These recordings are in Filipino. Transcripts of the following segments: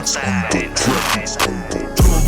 True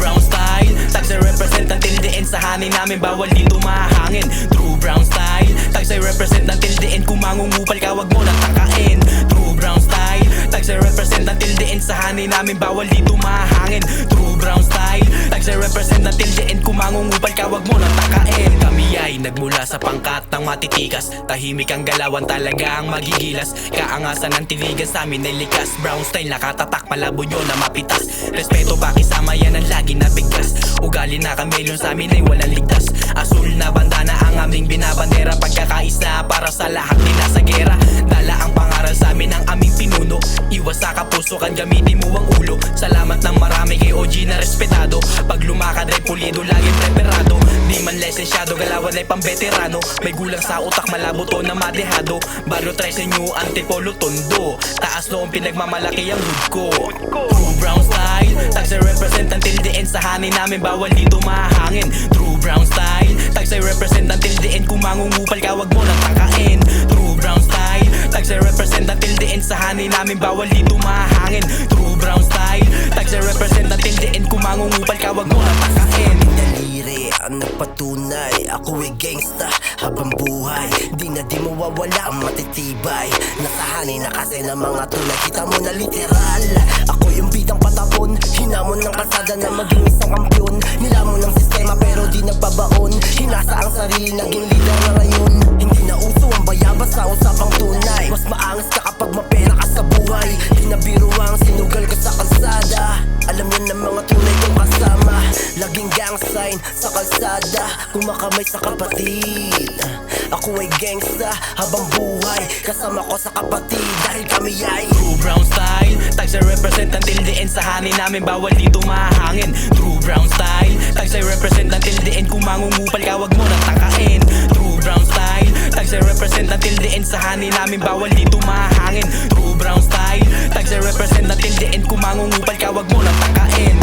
brown style, tagsay represent ng tildein sa hanin namin, bawal dito mahangin. True brown style, tagsay represent ng tildein, kung mangungupal ka wag mo nang takain. True brown style, tagsay represent ng tildein sa hanin namin, bawal dito mahangin. True brown style, tagsay represent ng tildein, kung mangungupal ka wag mo nang takain. Kami ay nagmula sa pangkat ng matitikas, tahimik ang galawan talaga ang magigilas. Kaangasan ng tiligan sa amin ay likas, brown style nakatatak, malabo nyo na mapitas. Respeto pakisama yan ang lagi na bigkas, ugali na kameleon sa amin ay walang ligtas. Asul na bandana ang aming binabandera, pagkakaisa para sa lahat nila sa gera. Dala ang pangaral sa amin ang aming pinuno, iwas sa kapusukan gamitin mo ang ulo. Salamat ng marami kay OG na respetado, pag lumakad ay pulido laging preparado. Di man lisensyado, galawan ay pambeterano, may gulang sa utak malabo to na madehado. Balo try sa inyo antipolo tondo, taas noong pinagmamalaki ang hood ko. True brown style, tagsay represent ang tildein sa hanin namin, bawal dito mahangin. True brown style, tagsay represent ang tildein, kung mangungupal ka wag mo nang takain. True brown style, tagsay represent ang tildein sa hanin namin, bawal dito mahangin. True brown style, tagsay represent ang tildein, kung mangungupal ka wag mo nang takain. Daliri ang nagpatunay, ako ay gangsta habang buhay, di na di mawawala ang matitibay. Nasahanay na kasi ng mga tulad, kita mo na literal. Ako yung bidang patapon, hinamon ng kalsada na maging isang kampyon. Nilamon ng sistema pero di nagbabaon, hinasa ang sarili, naging leader na ngayon. Hindi na uso ang bayabas sa usapang tunay, mas maangas ka kapag mapera ka sa buhay. Di na biro ang sinugal ka sa kalsada, alam yan ng mga tunay kong kasama. Laging gang sign sa kalsada, kumakamay sa kapatid. Ako ay gangsta habang buhay, kasama ko sa kapatid dahil kami ay True brown style, tagsay represent ang tildein sa hanin namin, bawal dito mahangin. True brown style, tagsay represent ang tildein, kung mangungupal ka wag mo nang takain. True brown style, tagsay represent ang tildein sa hanin namin, bawal dito mahangin. True brown style, tagsay represent ang tildein, kung mangungupal ka wag mo nang takain.